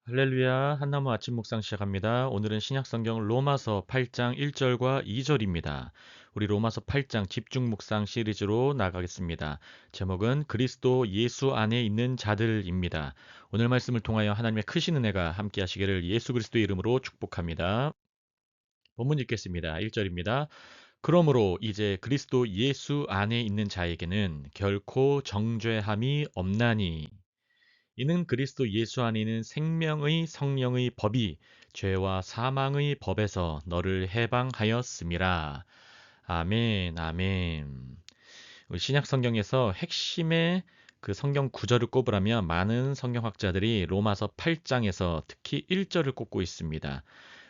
할렐루야, 한나무 아침 묵상 시작합니다. 오늘은 신약성경 로마서 8장 1절과 2절입니다. 우리 로마서 8장 집중 묵상 시리즈로 나가겠습니다. 제목은 그리스도 예수 안에 있는 자들입니다. 오늘 말씀을 통하여 하나님의 크신 은혜가 함께 하시기를 예수 그리스도의 이름으로 축복합니다. 본문 읽겠습니다. 1절입니다. 그러므로 이제 그리스도 예수 안에 있는 자에게는 결코 정죄함이 없나니 이는 그리스도 예수 안에 있는 생명의 성령의 법이 죄와 사망의 법에서 너를 해방하였음이라. 아멘, 아멘. 신약 성경에서 핵심의 그 성경 구절을 꼽으라면 많은 성경학자들이 로마서 8장에서 특히 1절을 꼽고 있습니다.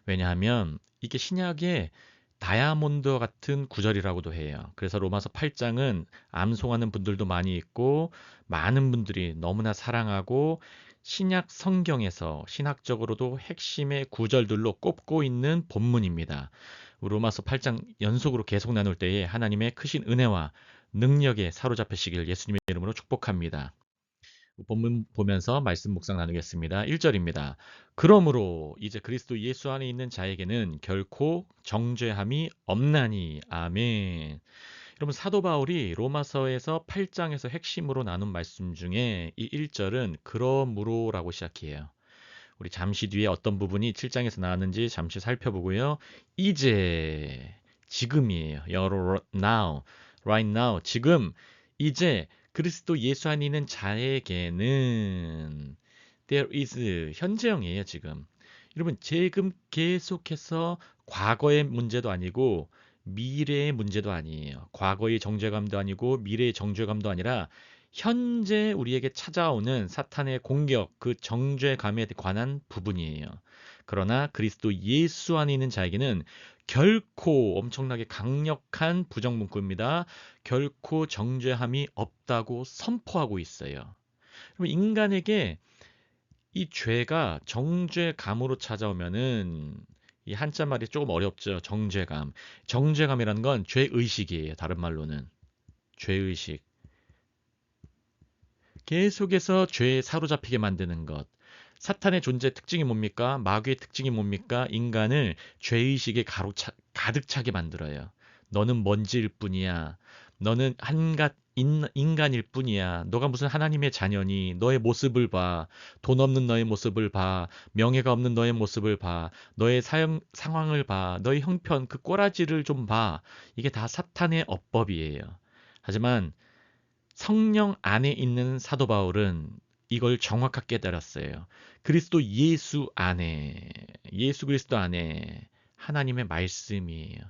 왜냐하면 이게 신약의 다이아몬드와 같은 구절이라고도 해요. 그래서 로마서 8장은 암송하는 분들도 많이 있고 많은 분들이 너무나 사랑하고 신약 성경에서 신학적으로도 핵심의 구절들로 꼽고 있는 본문입니다. 로마서 8장 연속으로 계속 나눌 때에 하나님의 크신 은혜와 능력에 사로잡히시길 예수님의 이름으로 축복합니다. 본문 보면서 말씀 묵상 나누겠습니다. 1절입니다. 그러므로 이제 그리스도 예수 안에 있는 자에게는 결코 정죄함이 없나니. 아멘. 여러분 사도 바울이 로마서에서 8장에서 핵심으로 나눈 말씀 중에 이 1절은 그러므로라고 시작해요. 우리 잠시 뒤에 어떤 부분이 7장에서 나왔는지 잠시 살펴보고요. 이제 지금이에요. 영어로 now, right now, 지금 이제 그리스도 예수 안에 있는 자에게는 there is 현재형이에요, 지금. 여러분, 지금 계속해서 과거의 문제도 아니고 미래의 문제도 아니에요. 과거의 정죄감도 아니고 미래의 정죄감도 아니라 현재 우리에게 찾아오는 사탄의 공격, 그 정죄감에 관한 부분이에요. 그러나 그리스도 예수 안에 있는 자에게는 결코 엄청나게 강력한 부정문구입니다. 결코 정죄함이 없다고 선포하고 있어요. 그럼 인간에게 이 죄가 정죄감으로 찾아오면은 이 한자 말이 조금 어렵죠. 정죄감. 정죄감이라는 건 죄의식이에요. 다른 말로는. 죄의식. 계속해서 죄에 사로잡히게 만드는 것. 사탄의 존재 특징이 뭡니까? 마귀의 특징이 뭡니까? 인간을 죄의식에 가득 차게 만들어요. 너는 먼지일 뿐이야. 너는 한갓 인간일 뿐이야. 너가 무슨 하나님의 자녀니? 너의 모습을 봐. 돈 없는 너의 모습을 봐. 명예가 없는 너의 모습을 봐. 너의 상황을 봐. 너의 형편, 그 꼬라지를 좀 봐. 이게 다 사탄의 업법이에요. 하지만 성령 안에 있는 사도 바울은 이걸 정확하게 깨달았어요. 그리스도 예수 안에, 예수 그리스도 안에 하나님의 말씀이에요.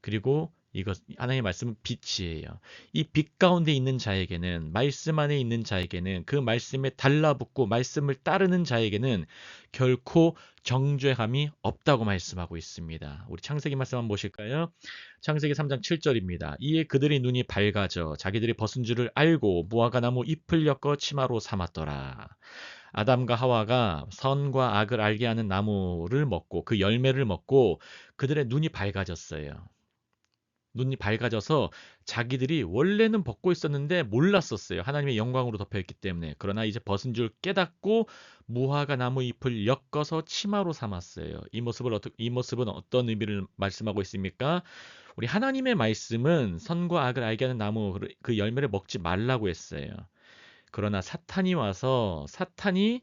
그리고 이것 하나님의 말씀은 빛이에요. 이 빛 가운데 있는 자에게는 말씀 안에 있는 자에게는 그 말씀에 달라붙고 말씀을 따르는 자에게는 결코 정죄함이 없다고 말씀하고 있습니다. 우리 창세기 말씀 한번 보실까요? 창세기 3장 7절입니다. 이에 그들의 눈이 밝아져 자기들이 벗은 줄을 알고 무화과 나무 잎을 엮어 치마로 삼았더라. 아담과 하와가 선과 악을 알게 하는 나무를 먹고 그 열매를 먹고 그들의 눈이 밝아졌어요. 눈이 밝아져서 자기들이 원래는 벗고 있었는데 몰랐었어요. 하나님의 영광으로 덮여있기 때문에. 그러나 이제 벗은 줄 깨닫고 무화과 나무 잎을 엮어서 치마로 삼았어요. 이 모습은 어떤 의미를 말씀하고 있습니까? 우리 하나님의 말씀은 선과 악을 알게 하는 나무 그 열매를 먹지 말라고 했어요. 그러나 사탄이 와서 사탄의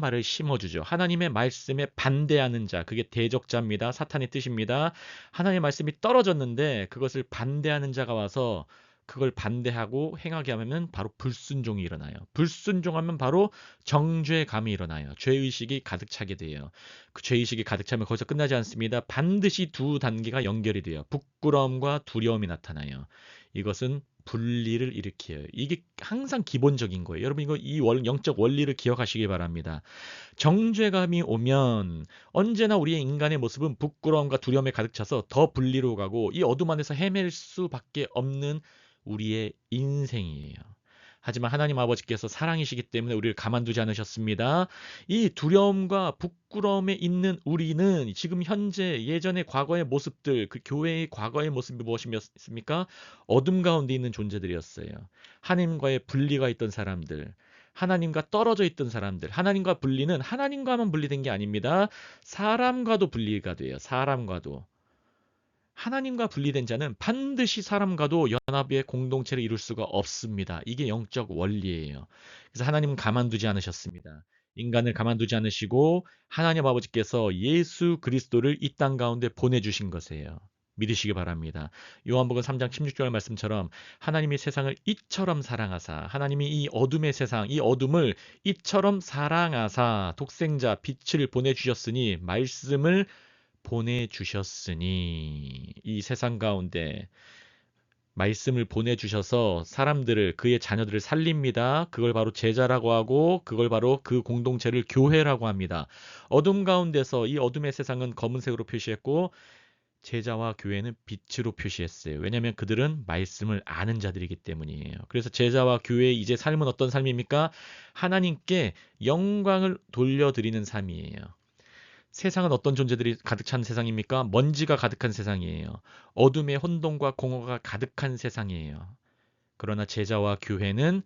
말을 심어주죠. 하나님의 말씀에 반대하는 자, 그게 대적자입니다. 사탄의 뜻입니다. 하나님의 말씀이 떨어졌는데 그것을 반대하는 자가 와서 그걸 반대하고 행하게 하면 바로 불순종이 일어나요. 불순종하면 바로 정죄감이 일어나요. 죄의식이 가득 차게 돼요. 그 죄의식이 가득 차면 거기서 끝나지 않습니다. 반드시 두 단계가 연결이 돼요. 부끄러움과 두려움이 나타나요. 이것은 분리를 일으켜요. 이게 항상 기본적인 거예요. 여러분 이거 영적 원리를 기억하시기 바랍니다. 정죄감이 오면 언제나 우리의 인간의 모습은 부끄러움과 두려움에 가득 차서 더 분리로 가고 이 어둠 안에서 헤맬 수밖에 없는 우리의 인생이에요. 하지만 하나님 아버지께서 사랑이시기 때문에 우리를 가만두지 않으셨습니다. 이 두려움과 부끄러움에 있는 우리는 지금 현재 예전의 과거의 모습들, 그 교회의 과거의 모습이 무엇이었습니까? 어둠 가운데 있는 존재들이었어요. 하나님과의 분리가 있던 사람들, 하나님과 떨어져 있던 사람들, 하나님과 분리는 하나님과만 분리된 게 아닙니다. 사람과도 분리가 돼요. 사람과도. 하나님과 분리된 자는 반드시 사람과도 연합의 공동체를 이룰 수가 없습니다. 이게 영적 원리예요. 그래서 하나님은 가만두지 않으셨습니다. 인간을 가만두지 않으시고 하나님 아버지께서 예수 그리스도를 이 땅 가운데 보내주신 것이에요. 믿으시기 바랍니다. 요한복음 3장 16절 말씀처럼 하나님이 세상을 이처럼 사랑하사, 하나님이 이 어둠의 세상, 이 어둠을 이처럼 사랑하사 독생자 빛을 보내주셨으니, 말씀을 보내주셨으니, 이 세상 가운데 말씀을 보내주셔서 사람들을, 그의 자녀들을 살립니다. 그걸 바로 제자라고 하고, 그걸 바로 그 공동체를 교회라고 합니다. 어둠 가운데서 이 어둠의 세상은 검은색으로 표시했고, 제자와 교회는 빛으로 표시했어요. 왜냐하면 그들은 말씀을 아는 자들이기 때문이에요. 그래서 제자와 교회의 이제 삶은 어떤 삶입니까? 하나님께 영광을 돌려드리는 삶이에요. 세상은 어떤 존재들이 가득 찬 세상입니까? 먼지가 가득한 세상이에요. 어둠의 혼돈과 공허가 가득한 세상이에요. 그러나 제자와 교회는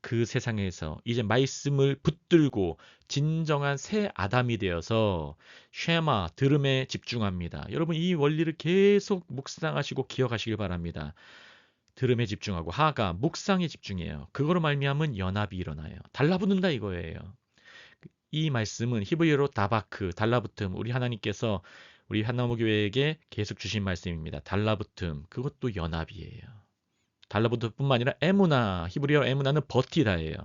그 세상에서 이제 말씀을 붙들고 진정한 새 아담이 되어서 쉐마, 들음에 집중합니다. 여러분, 이 원리를 계속 묵상하시고 기억하시길 바랍니다. 들음에 집중하고, 하가 묵상에 집중해요. 그거로 말미암은 연합이 일어나요. 달라붙는다 이거예요. 이 말씀은 히브리어로 다바크, 달라붙음, 우리 하나님께서 우리 한나무교회에게 계속 주신 말씀입니다. 달라붙음, 그것도 연합이에요. 달라붙음뿐만 아니라 에무나, 히브리어 에무나는 버티다예요.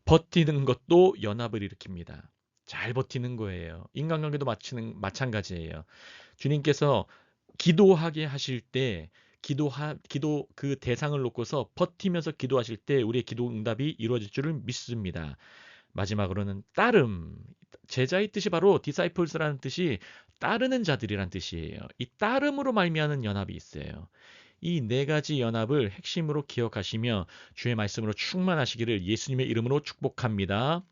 버티는 것도 연합을 일으킵니다. 잘 버티는 거예요. 인간관계도 마찬가지예요. 주님께서 기도하게 하실 때, 기도 그 대상을 놓고서 버티면서 기도하실 때 우리의 기도 응답이 이루어질 줄을 믿습니다. 마지막으로는 따름, 제자의 뜻이 바로 disciples라는 뜻이 따르는 자들이란 뜻이에요. 이 따름으로 말미암은 연합이 있어요. 이 네 가지 연합을 핵심으로 기억하시며 주의 말씀으로 충만하시기를 예수님의 이름으로 축복합니다.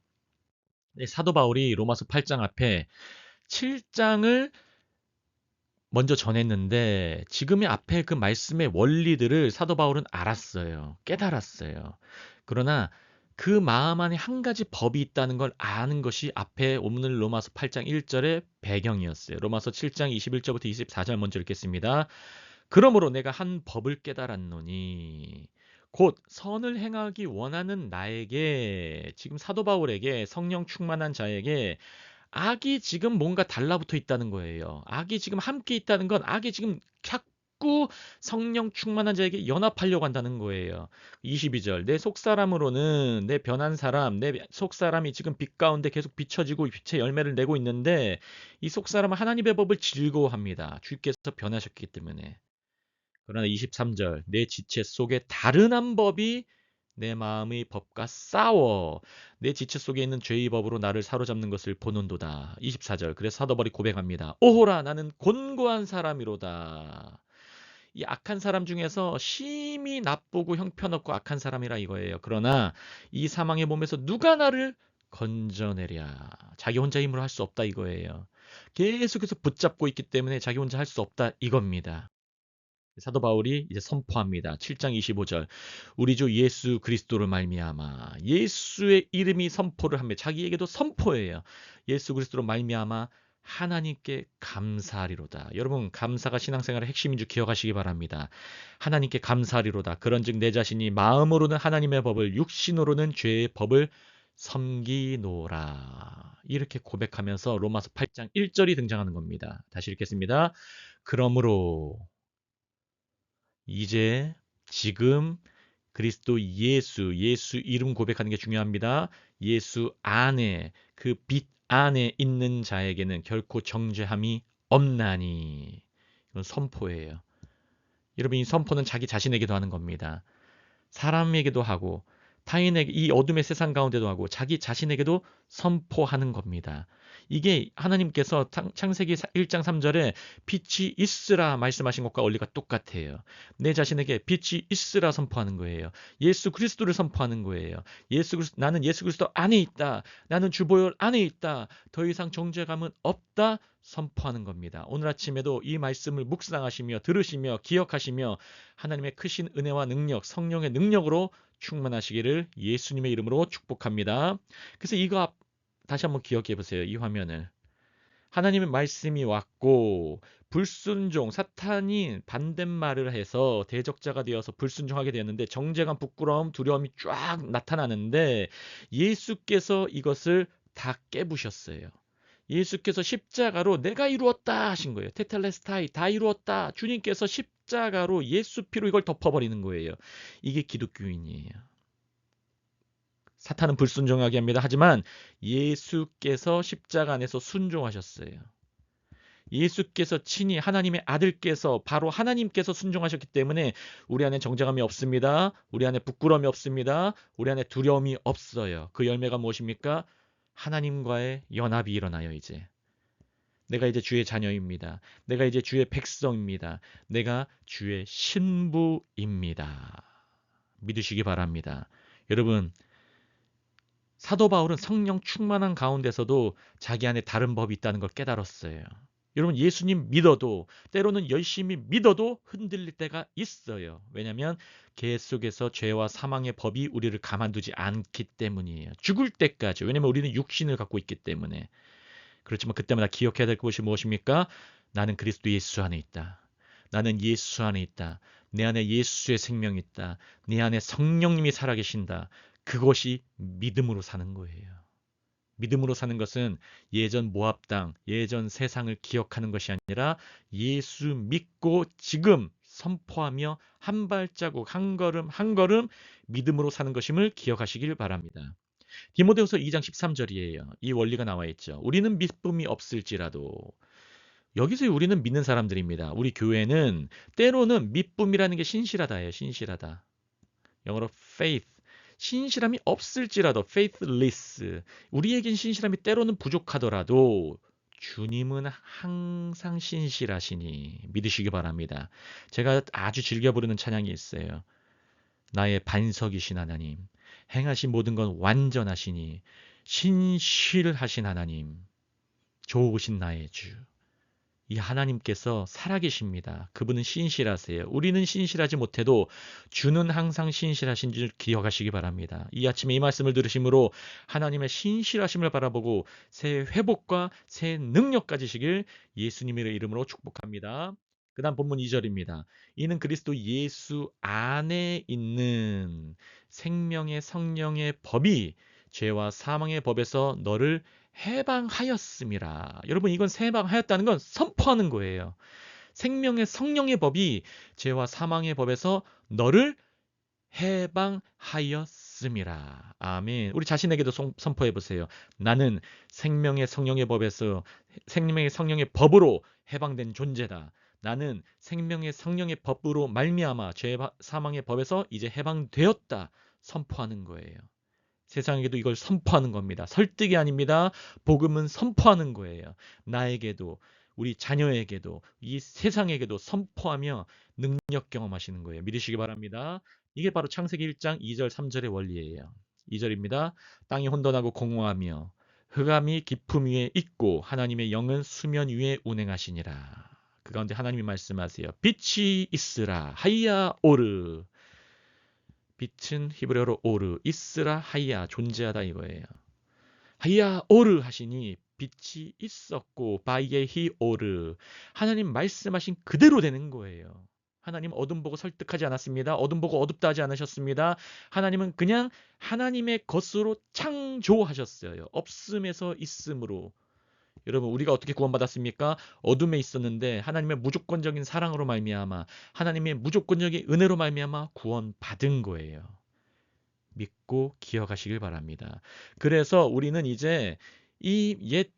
네, 사도 바울이 로마서 8장 앞에 7장을 먼저 전했는데, 지금의 앞에 그 말씀의 원리들을 사도 바울은 알았어요. 깨달았어요. 그러나 그 마음 안에 한 가지 법이 있다는 걸 아는 것이 앞에 오늘 로마서 8장 1절의 배경이었어요. 로마서 7장 21절부터 24절 먼저 읽겠습니다. 그러므로 내가 한 법을 깨달았노니, 곧 선을 행하기 원하는 나에게, 지금 사도 바울에게, 성령 충만한 자에게 악이 지금 뭔가 달라붙어 있다는 거예요. 악이 지금 함께 있다는 건, 악이 지금 자꾸 성령 충만한 자에게 연합하려고 한다는 거예요. 22절, 내 속사람으로는, 내 변한 사람, 내 속사람이 지금 빛 가운데 계속 비춰지고 빛의 열매를 내고 있는데, 이 속사람은 하나님의 법을 즐거워합니다. 주께서 변하셨기 때문에. 그러나 23절, 내 지체 속에 다른 한 법이 내 마음의 법과 싸워 내 지체 속에 있는 죄의 법으로 나를 사로잡는 것을 보는도다. 24절, 그래서 사도 바울이 고백합니다. 오호라, 나는 곤고한 사람이로다. 이 악한 사람 중에서 심히 나쁘고 형편없고 악한 사람이라 이거예요. 그러나 이 사망의 몸에서 누가 나를 건져내랴. 자기 혼자 힘으로 할 수 없다 이거예요. 계속해서 붙잡고 있기 때문에 자기 혼자 할 수 없다 이겁니다. 사도 바울이 이제 선포합니다. 7장 25절. 우리 주 예수 그리스도를 말미암아, 예수의 이름이 선포를 합니다. 자기에게도 선포해요. 예수 그리스도로 말미암아 하나님께 감사하리로다. 여러분, 감사가 신앙생활의 핵심인 줄 기억하시기 바랍니다. 하나님께 감사하리로다. 그런즉 내 자신이 마음으로는 하나님의 법을, 육신으로는 죄의 법을 섬기노라. 이렇게 고백하면서 로마서 8장 1절이 등장하는 겁니다. 다시 읽겠습니다. 그러므로 이제, 지금 그리스도 예수 이름 고백하는 게 중요합니다. 예수 안에, 그 빛 안에 있는 자에게는 결코 정죄함이 없나니. 이건 선포예요. 여러분, 이 선포는 자기 자신에게도 하는 겁니다. 사람에게도 하고, 타인에게, 이 어둠의 세상 가운데도 하고, 자기 자신에게도 선포하는 겁니다. 이게 하나님께서 창세기 1장 3절에 빛이 있으라 말씀하신 것과 원리가 똑같아요. 내 자신에게 빛이 있으라 선포하는 거예요. 예수 그리스도를 선포하는 거예요. 나는 예수 그리스도 안에 있다. 나는 주보혈 안에 있다. 더 이상 정죄감은 없다. 선포하는 겁니다. 오늘 아침에도 이 말씀을 묵상하시며 들으시며 기억하시며 하나님의 크신 은혜와 능력, 성령의 능력으로 충만하시기를 예수님의 이름으로 축복합니다. 그래서 이거 다시 한번 기억해 보세요. 이 화면을. 하나님의 말씀이 왔고 불순종, 사탄이 반대말을 해서 대적자가 되어서 불순종하게 되었는데 정죄감, 부끄러움, 두려움이 쫙 나타나는데 예수께서 이것을 다 깨부셨어요. 예수께서 십자가로 내가 이루었다 하신 거예요. 테텔레스타이 다 이루었다. 주님께서 십자가로 예수 피로 이걸 덮어버리는 거예요. 이게 기독교인이에요. 사탄은 불순종하게 합니다. 하지만 예수께서 십자가 안에서 순종하셨어요. 예수께서 친히 하나님의 아들께서 바로 하나님께서 순종하셨기 때문에 우리 안에 정죄감이 없습니다. 우리 안에 부끄러움이 없습니다. 우리 안에 두려움이 없어요. 그 열매가 무엇입니까? 하나님과의 연합이 일어나요. 이제 내가 이제 주의 자녀입니다. 내가 이제 주의 백성입니다. 내가 주의 신부입니다. 믿으시기 바랍니다. 여러분, 사도 바울은 성령 충만한 가운데서도 자기 안에 다른 법이 있다는 걸 깨달았어요. 여러분, 예수님 믿어도 때로는 열심히 믿어도 흔들릴 때가 있어요. 왜냐하면 계속해서 죄와 사망의 법이 우리를 가만두지 않기 때문이에요. 죽을 때까지. 왜냐하면 우리는 육신을 갖고 있기 때문에. 그렇지만 그때마다 기억해야 될 것이 무엇입니까? 나는 그리스도 예수 안에 있다. 나는 예수 안에 있다. 내 안에 예수의 생명이 있다. 내 안에 성령님이 살아계신다. 그것이 믿음으로 사는 거예요. 믿음으로 사는 것은 예전 모압 땅, 예전 세상을 기억하는 것이 아니라 예수 믿고 지금 선포하며 한 발자국, 한 걸음, 한 걸음 믿음으로 사는 것임을 기억하시길 바랍니다. 디모데후서 2장 13절이에요. 이 원리가 나와 있죠. 우리는 믿음이 없을지라도 여기서 우리는 믿는 사람들입니다. 우리 교회는 때로는 믿음이라는 게 신실하다예요. 신실하다. 영어로 faith. 신실함이 없을지라도 faithless. 우리에겐 신실함이 때로는 부족하더라도 주님은 항상 신실하시니 믿으시기 바랍니다. 제가 아주 즐겨 부르는 찬양이 있어요. 나의 반석이신 하나님, 행하신 모든 건 완전하시니 신실하신 하나님, 좋으신 나의 주. 이 하나님께서 살아계십니다. 그분은 신실하세요. 우리는 신실하지 못해도 주는 항상 신실하신 줄 기억하시기 바랍니다. 이 아침에 이 말씀을 들으심으로 하나님의 신실하심을 바라보고 새 회복과 새 능력 가지시길 예수님의 이름으로 축복합니다. 그 다음 본문 2절입니다. 이는 그리스도 예수 안에 있는 생명의 성령의 법이 죄와 사망의 법에서 너를 해방하였음이라. 여러분, 이건 해방하였다는 건 선포하는 거예요. 생명의 성령의 법이 죄와 사망의 법에서 너를 해방하였음이라. 아멘. 우리 자신에게도 선포해 보세요. 나는 생명의 성령의 법에서 생명의 성령의 법으로 해방된 존재다. 나는 생명의 성령의 법으로 말미암아 죄 사망의 법에서 이제 해방되었다. 선포하는 거예요. 세상에게도 이걸 선포하는 겁니다. 설득이 아닙니다. 복음은 선포하는 거예요. 나에게도 우리 자녀에게도 이 세상에게도 선포하며 능력 경험하시는 거예요. 믿으시기 바랍니다. 이게 바로 창세기 1장 2절 3절의 원리예요. 2절입니다. 땅이 혼돈하고 공허하며 흑암이 깊음 위에 있고 하나님의 영은 수면 위에 운행하시니라. 그 가운데 하나님이 말씀하세요. 빛이 있으라 하이야 오르. 빛은 히브리어로 오르, 있으라 하이야, 존재하다 이거예요. 하이야 오르 하시니 빛이 있었고 바이에 히 오르. 하나님 말씀하신 그대로 되는 거예요. 하나님 어둠 보고 설득하지 않았습니다. 어둠 보고 어둡다 하지 않으셨습니다. 하나님은 그냥 하나님의 것으로 창조하셨어요. 없음에서 있음으로. 여러분, 우리가 어떻게 구원받았습니까? 어둠에 있었는데 하나님의 무조건적인 사랑으로 말미암아, 하나님의 무조건적인 은혜로 말미암아 구원받은 거예요. 믿고 기억하시길 바랍니다. 그래서 우리는 이제 이 옛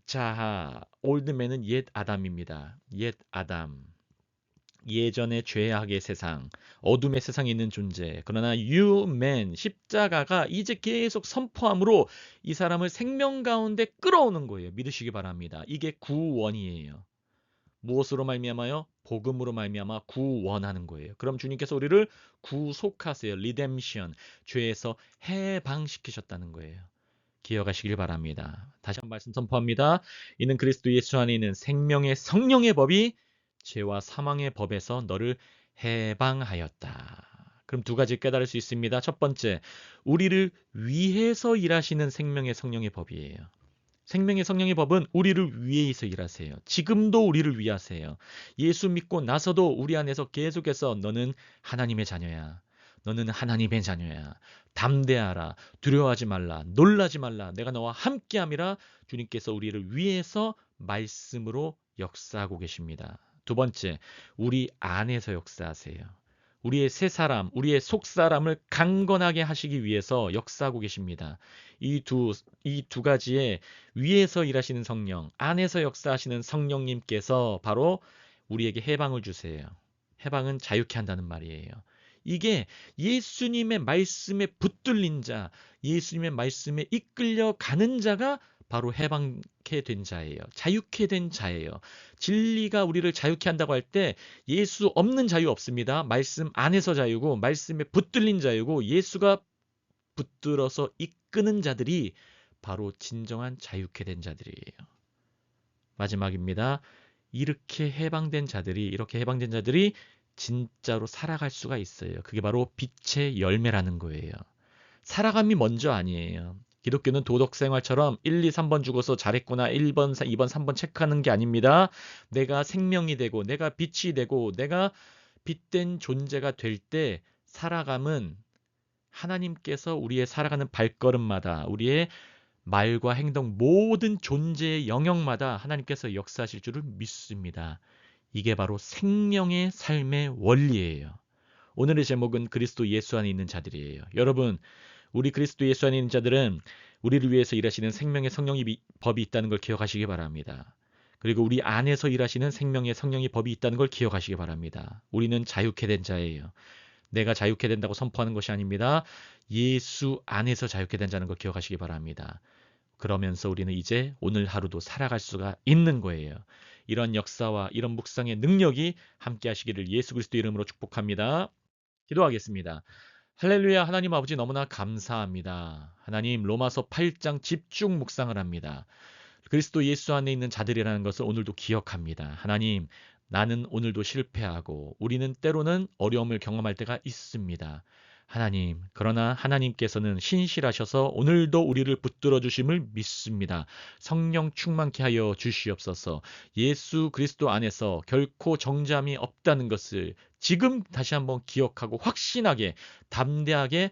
자아, 올드맨은 옛 아담입니다. 옛 아담. 예전의 죄악의 세상, 어둠의 세상에 있는 존재. 그러나 you man, 십자가가 이제 계속 선포함으로 이 사람을 생명 가운데 끌어오는 거예요. 믿으시기 바랍니다. 이게 구원이에요. 무엇으로 말미암아요? 복음으로 말미암아 구원하는 거예요. 그럼 주님께서 우리를 구속하세요. 리뎀션, 죄에서 해방시키셨다는 거예요. 기억하시길 바랍니다. 다시 한 번 말씀 선포합니다. 이는 그리스도 예수 안에 있는 생명의 성령의 법이 죄와 사망의 법에서 너를 해방하였다. 그럼 두 가지 깨달을 수 있습니다. 첫 번째, 우리를 위해서 일하시는 생명의 성령의 법이에요. 생명의 성령의 법은 우리를 위해서 일하세요. 지금도 우리를 위하세요. 예수 믿고 나서도 우리 안에서 계속해서 너는 하나님의 자녀야. 너는 하나님의 자녀야. 담대하라. 두려워하지 말라. 놀라지 말라. 내가 너와 함께함이라. 주님께서 우리를 위해서 말씀으로 역사하고 계십니다. 두 번째, 우리 안에서 역사하세요. 우리의 새 사람, 우리의 속 사람을 강건하게 하시기 위해서 역사하고 계십니다. 이 두 가지의 위에서 일하시는 성령, 안에서 역사하시는 성령님께서 바로 우리에게 해방을 주세요. 해방은 자유케 한다는 말이에요. 이게 예수님의 말씀에 붙들린 자, 예수님의 말씀에 이끌려 가는 자가 바로 해방케 된 자예요. 자유케 된 자예요. 진리가 우리를 자유케 한다고 할 때 예수 없는 자유 없습니다. 말씀 안에서 자유고 말씀에 붙들린 자유고 예수가 붙들어서 이끄는 자들이 바로 진정한 자유케 된 자들이에요. 마지막입니다. 이렇게 해방된 자들이 진짜로 살아갈 수가 있어요. 그게 바로 빛의 열매라는 거예요. 살아감이 먼저 아니에요. 기독교는 도덕 생활처럼 1, 2, 3번 죽어서 잘했구나 1번, 2번, 3번 체크하는 게 아닙니다. 내가 생명이 되고 내가 빛이 되고 내가 빛된 존재가 될 때 살아감은 하나님께서 우리의 살아가는 발걸음마다 우리의 말과 행동 모든 존재의 영역마다 하나님께서 역사하실 줄을 믿습니다. 이게 바로 생명의 삶의 원리예요. 오늘의 제목은 그리스도 예수 안에 있는 자들이에요. 여러분, 우리 그리스도 예수 안에 있는 자들은 우리를 위해서 일하시는 생명의 성령의 법이 있다는 걸 기억하시기 바랍니다. 그리고 우리 안에서 일하시는 생명의 성령의 법이 있다는 걸 기억하시기 바랍니다. 우리는 자유케 된 자예요. 내가 자유케 된다고 선포하는 것이 아닙니다. 예수 안에서 자유케 된 자는 걸 기억하시기 바랍니다. 그러면서 우리는 이제 오늘 하루도 살아갈 수가 있는 거예요. 이런 역사와 이런 묵상의 능력이 함께 하시기를 예수 그리스도 이름으로 축복합니다. 기도하겠습니다. 할렐루야. 하나님 아버지 너무나 감사합니다. 하나님 로마서 8장 집중 묵상을 합니다. 그리스도 예수 안에 있는 자들이라는 것을 오늘도 기억합니다. 하나님, 나는 오늘도 실패하고 우리는 때로는 어려움을 경험할 때가 있습니다. 하나님, 그러나 하나님께서는 신실하셔서 오늘도 우리를 붙들어 주심을 믿습니다. 성령 충만케 하여 주시옵소서. 예수 그리스도 안에서 결코 정죄함이 없다는 것을 지금 다시 한번 기억하고 확신하게, 담대하게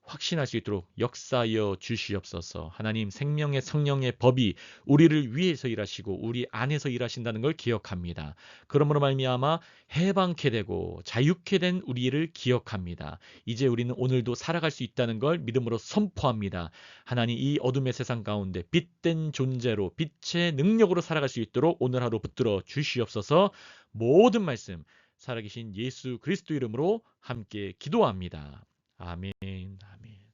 확신할 수 있도록 역사하여 주시옵소서. 하나님 생명의 성령의 법이 우리를 위해서 일하시고 우리 안에서 일하신다는 걸 기억합니다. 그러므로 말미암아 해방케 되고 자유케 된 우리를 기억합니다. 이제 우리는 오늘도 살아갈 수 있다는 걸 믿음으로 선포합니다. 하나님 이 어둠의 세상 가운데 빛된 존재로 빛의 능력으로 살아갈 수 있도록 오늘 하루 붙들어 주시옵소서. 모든 말씀 살아계신 예수 그리스도 이름으로 함께 기도합니다. 아멘. 아멘.